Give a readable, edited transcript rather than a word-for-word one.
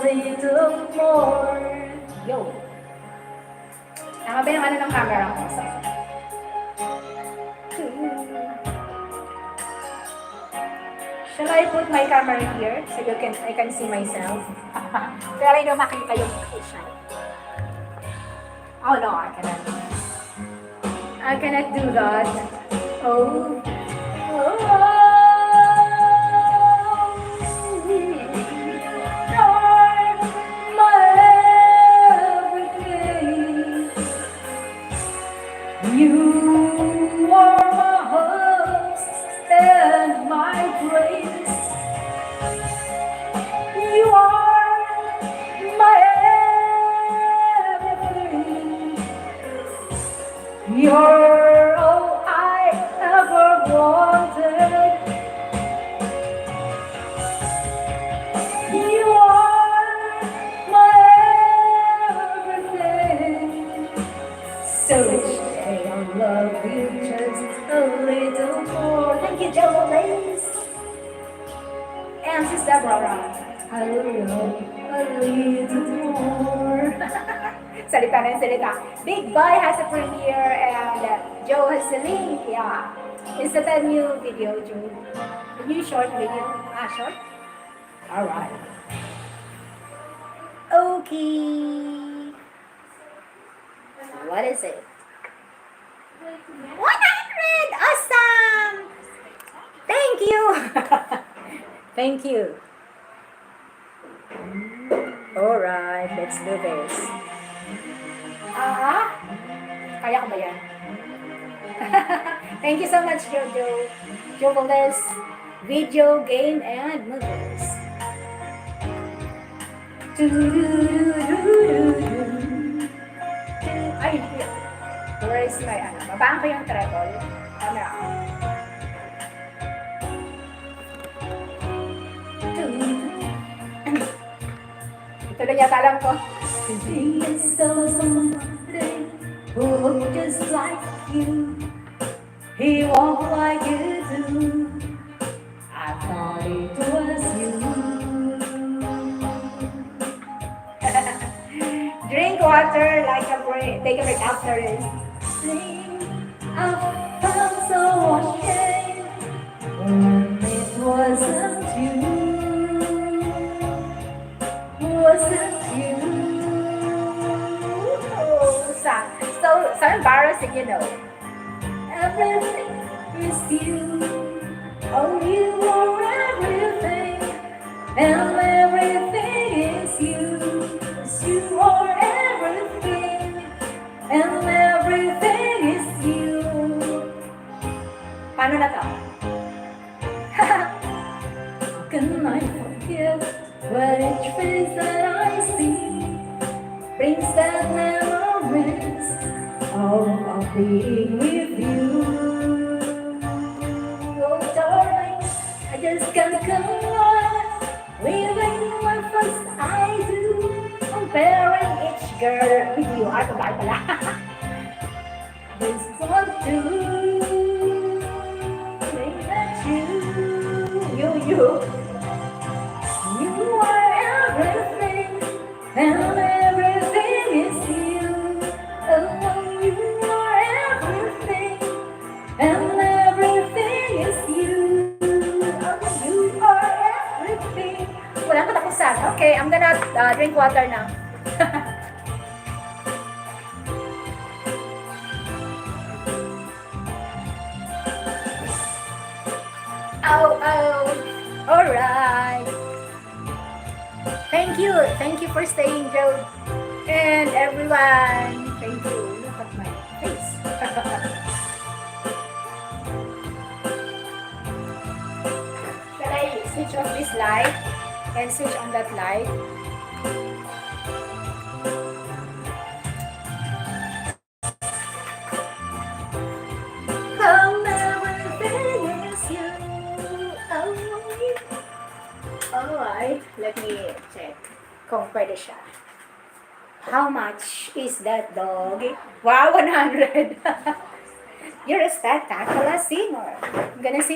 little more. Yo. Tama ba yung ano ng camera ko? Shall I put my camera here so I can see myself? Pero hindi makita yung cushion. Oh no, I cannot do that. Oh. You are my hopes and my praise. You are my everything. You're all I ever wanted. You are my everything. So I love you just a little more. Thank you, Luvlines. And Sister Deborah, I love you a little more. Salita na yung salita. Big Boy has a premiere and Joe has a link. Yeah. Is that a new video, Joe? A new short video? Short? Alright. Okay. What is it? 100! Awesome! Thank you! Thank you. Alright, let's do this. Kaya ko ba yan? Thank you so much, Jojo. Jojo's video, game, and movies. Ay, where is my ano? Babaan ko yung treble. Camera. Ito na yata alam ko. He is so somebody who looks just like you. He walks like you do. I thought it was you. Drink water like a break. Take a break after this. I felt so ashamed when it wasn't you. Wasn't you? So embarrassing, you know. Everything is you. Oh, you are everything, and everything is you. 'Cause you are everything, and everything is you. Paano na to? How can I forget when each face that I see brings back memories of being with you? Oh, darling, I just can't come on living what first I do, comparing each girl with you. Ito ba pala? This one too, think that you are everything, and everything is you. Oh, you are everything, and everything is you. Oh, you are everything. Walang katapusan. Okay, I'm gonna drink water now. Oh, alright. Thank you for staying, Joe. And everyone, thank you. Look at my face. Shall I switch off this light and switch on that light? Alright, let me check kung pwede siya. How much is that dog? Wow, 100! You're a spectacular singer. I'm gonna see